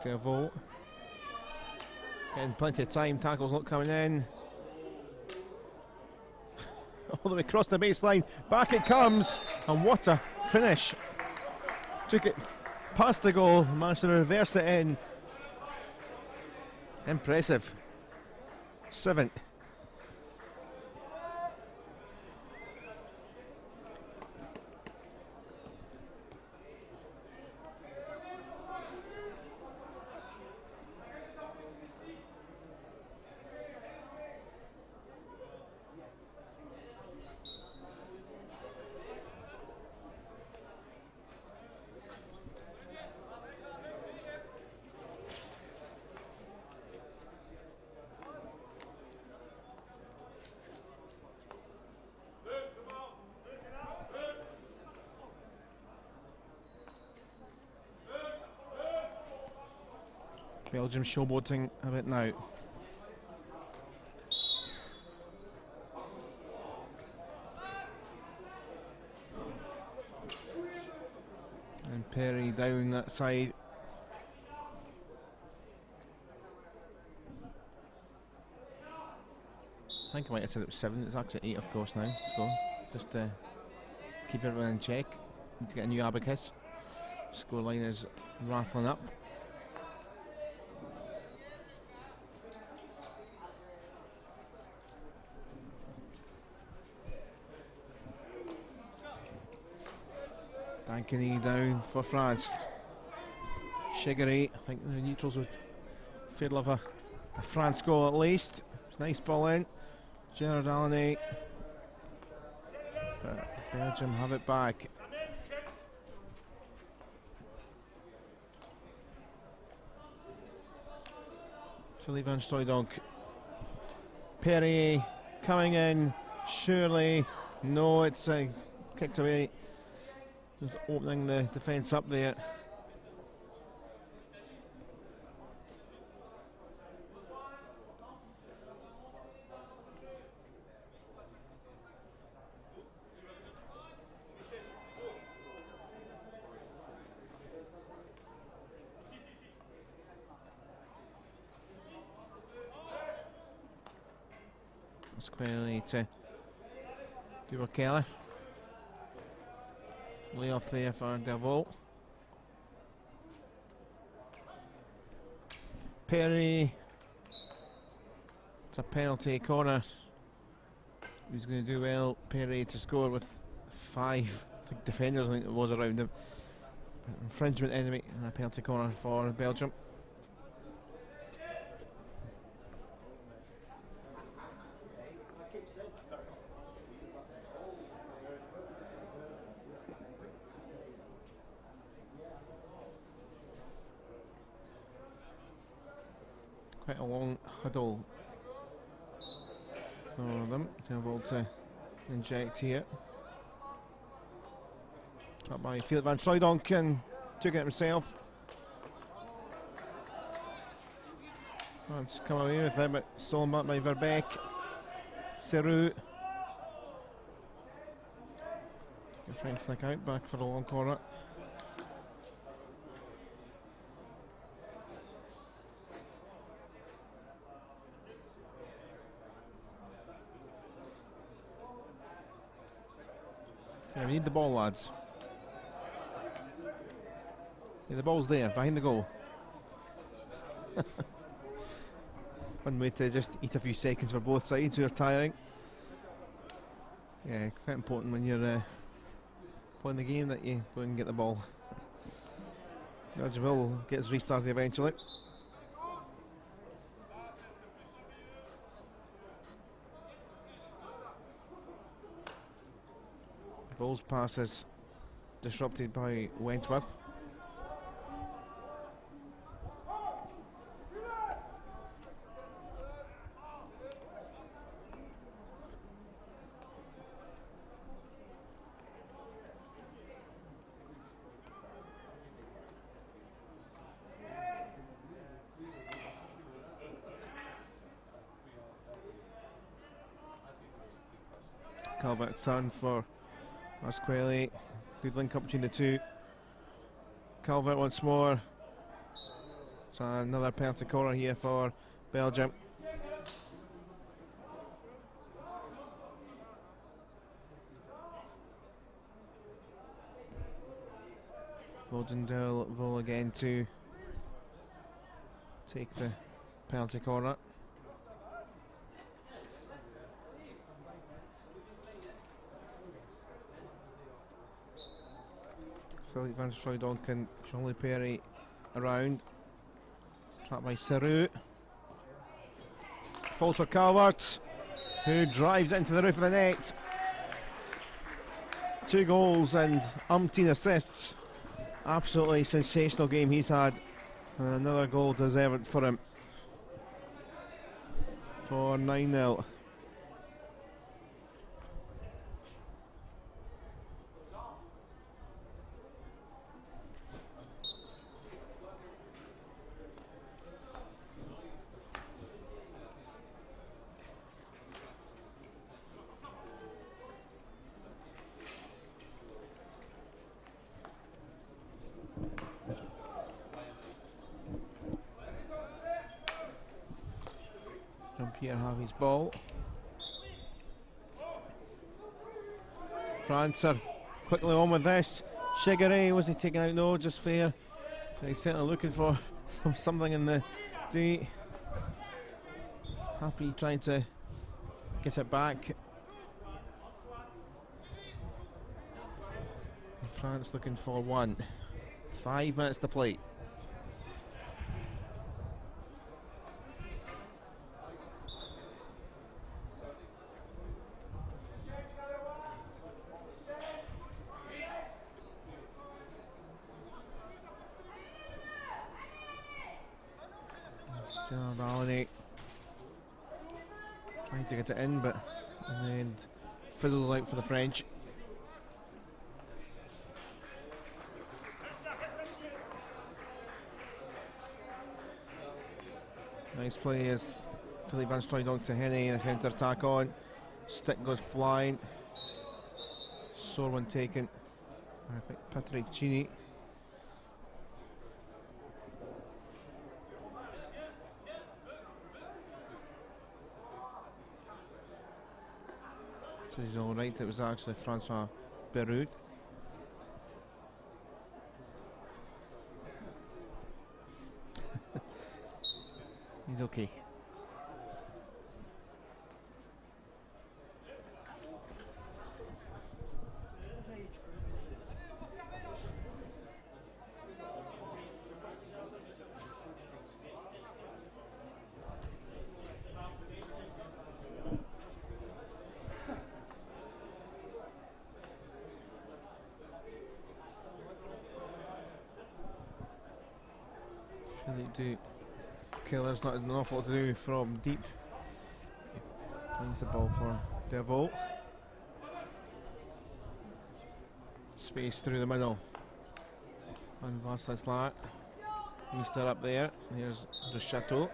A: Dervaux. Getting plenty of time, tackle's not coming in. All the way across the baseline, back it comes, and what a finish. Took it past the goal, managed to reverse it in. Impressive. 7. Belgium showboating a bit now. And Perry down that side. I think I might have said it was 7, it's actually 8 of course now. Score. Just to keep everyone in check. Need to get a new abacus. Scoreline is rattling up. Dankeny down for France. Chigary, I think the neutrals would feel of a France goal at least. Nice ball in. Gerard Allenay. Belgium have it back. Philly van Strooydonk. Perry coming in. Surely. No, it's kicked away. Just opening the defence up there. Squarely to Dubur Kelly. Lay off there for Delvaux. Perry. It's a penalty corner. He's going to do well. Perry to score with 5 defenders, I think it was around him. Infringement enemy and a penalty corner for Belgium. Quite a long huddle for them to avoid to inject here. Trapped by Philip van Strooydonk and took it himself. It's come away with it, but stolen back by Verbeek. Serou. Trying to flick out back for the long corner. Yeah, we need the ball, lads. Yeah, the ball's there, behind the goal. One way to just eat a few seconds for both sides who are tiring. Yeah, quite important when you're playing the game that you go and get the ball. Belgium will get restarted eventually. Ball's pass is disrupted by Wentworth. Calvert-Son for Pasquale. Good link up between the two. Calvert once more. It's another penalty corner here for Belgium. Delvaux again to take the penalty corner. Philip van Strooydonk and Jean-Louis Perry around. Trapped by Serou. Falls for Calvert, who drives into the roof of the net. 2 goals and umpteen assists. Absolutely sensational game he's had. And another goal deserved for him. For 9-0. Jean-Pierre have his ball. France are quickly on with this. Chigare, was he taken out? No, just fair. He's certainly looking for something in the D. Happy trying to get it back. France looking for 1. 5 minutes to play. Validate trying to get it in, but in the end fizzles out for the French. Nice play as Philippe Van Strooydonk to Henny, and a counter attack on. Stick goes flying. Sore one taken. I think Patricini. So he's alright, it was actually Francois Beroud. He's okay. Keller's not an awful lot to do from deep. Finds the ball for Devol. Space through the middle. And Vasaslat. He's still up there. Here's the Chateau.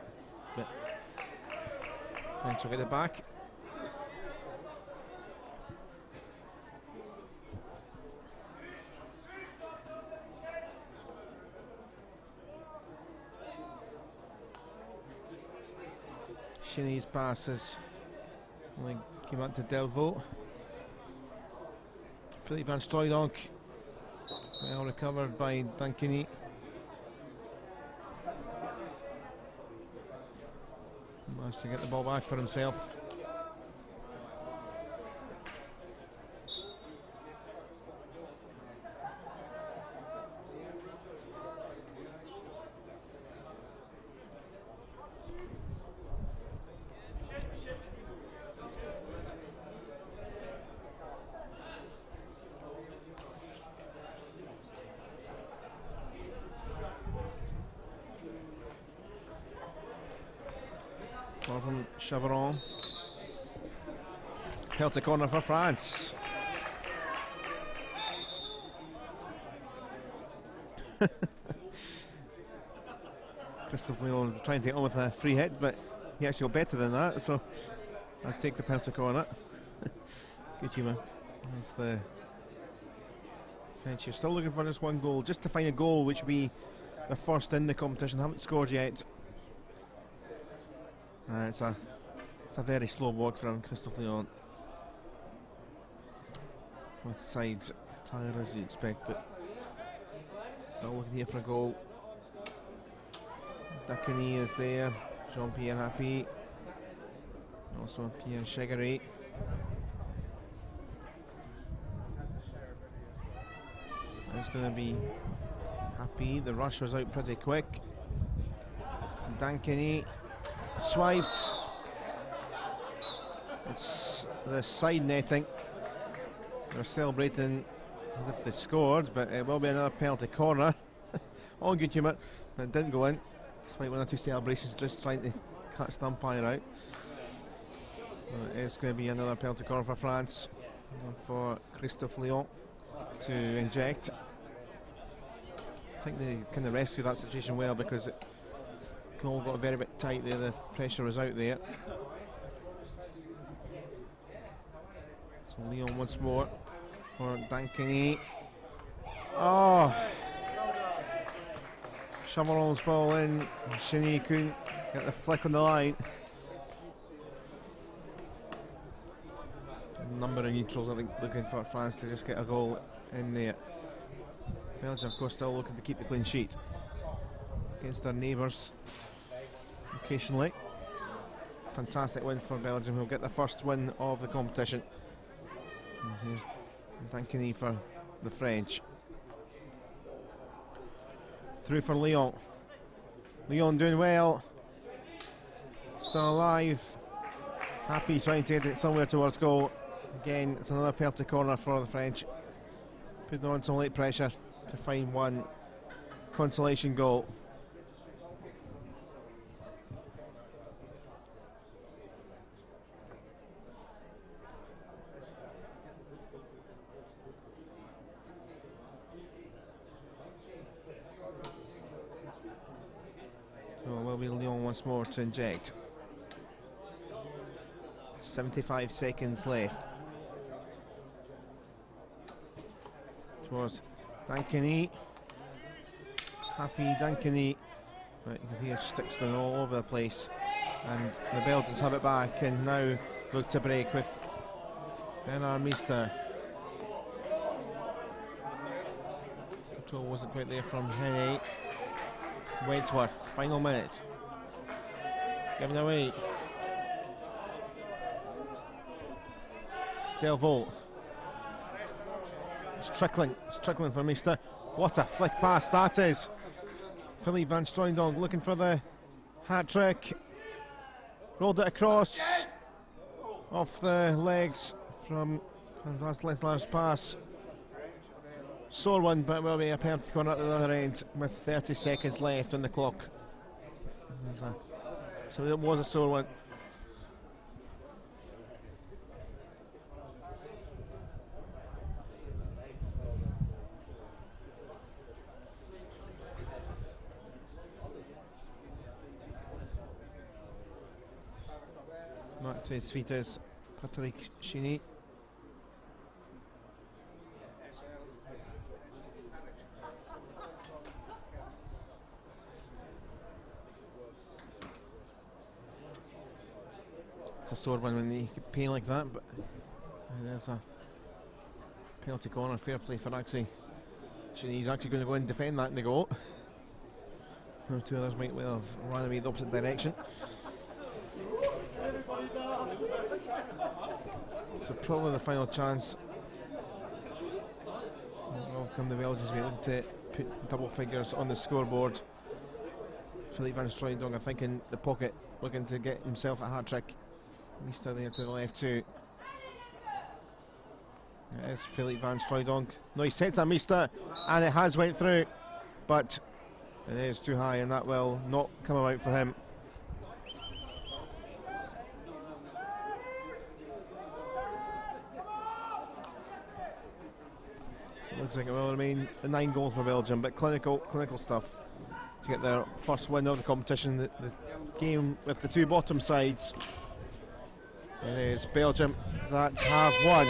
A: But French will get it back. Chinese passes only came out to Delvaux. Philippe Van Strooydonk, well recovered by Dankini. Managed to get the ball back for himself. From Chevron. Penalty corner for France. Christophe Leon trying to get on with a free hit, but he actually got better than that, so I'll take the penalty corner. Good humour. That's the French. You're still looking for just one goal, just to find a goal which would be the first in the competition. Haven't scored yet. It's a very slow walk from Christophe Leon. Both sides tired as you expect, but still looking here for a goal. Dakini is there, Jean-Pierre Happy, also Pierre Chegary. It's going to be Happy. The rush was out pretty quick. Dankini swiped. It's the side netting. They're celebrating as if they scored, but it will be another penalty corner. All good humour, but it didn't go in, despite one or two celebrations just trying to catch the umpire out. It's going to be another penalty corner for France, for Christophe Leon to inject. I think they kind of rescued that situation well, because it all got a very bit tight there, the pressure was out there. So Leon once more for Dankini. Oh! Chavaron's ball in, Cheny couldn't get the flick on the line. A number of neutrals, I think, looking for France to just get a goal in there. Belgium, of course, still looking to keep the clean sheet against their neighbours occasionally. Fantastic win for Belgium, who'll get the first win of the competition. And here's Dankini for the French. Through for Leon. Leon doing well. Still alive. Happy trying to get it somewhere towards goal. Again, it's another penalty corner for the French. Putting on some late pressure to find one consolation goal. once more to inject. 75 seconds left. Towards Dankeny. Happy Dankeny. Right, you can hear sticks going all over the place. And the Belgians have it back and now look to break with Bernard Meester. Control wasn't quite there from Henny. Wentworth, final minute. Given away. Delvaux. It's trickling for Meester. What a flick pass that is. Philippe van Strooydonk looking for the hat-trick. Rolled it across. Off the legs from Van Lethlar's pass. Sore one, but will be a penalty corner at the other end with 30 seconds left on the clock. So it was a sore one. Back to his feet is Patrick Chini. It's a sore one when you get pain like that, but there's a penalty corner. Fair play for Axie. He's actually going to go and defend that in the goal. The two others might well have run away the opposite direction. So probably the final chance. Welcome the Belgians going to put double figures on the scoreboard. Philippe van Strooydonk, I think, in the pocket, looking to get himself a hat-trick. Meester there to the left too. It is Philippe van Strooydonk. No, he sets a Meester, and it has went through, but it is too high, and that will not come about for him. Looks like it will remain the 9 goals for Belgium, but clinical stuff to get their first win of the competition. The game with the two bottom sides. It is Belgium that have won.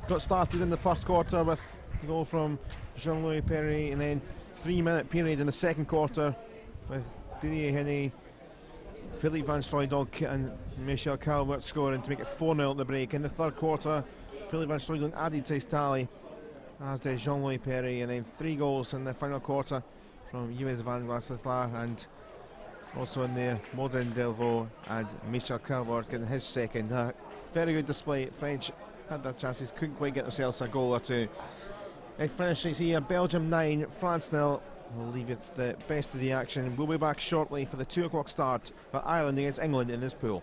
A: Got started in the first quarter with a goal from Jean-Louis Perry, and then 3-minute period in the second quarter with Didier Henny, Philippe van Strooydonk and Michel Calvert scoring to make it 4-0 at the break. In the third quarter, Philippe van Strooydonk added to his tally, as did Jean-Louis Perry, and then 3 goals in the final quarter from Joris van Lethlar, and also in there Modern Delvaux and Michel Calvert getting his second. Very good display. French had their chances, couldn't quite get themselves a goal or two. It finishes here, Belgium 9, France 0. We'll leave it the best of the action. We'll be back shortly for the 2 o'clock start for Ireland against England in this pool.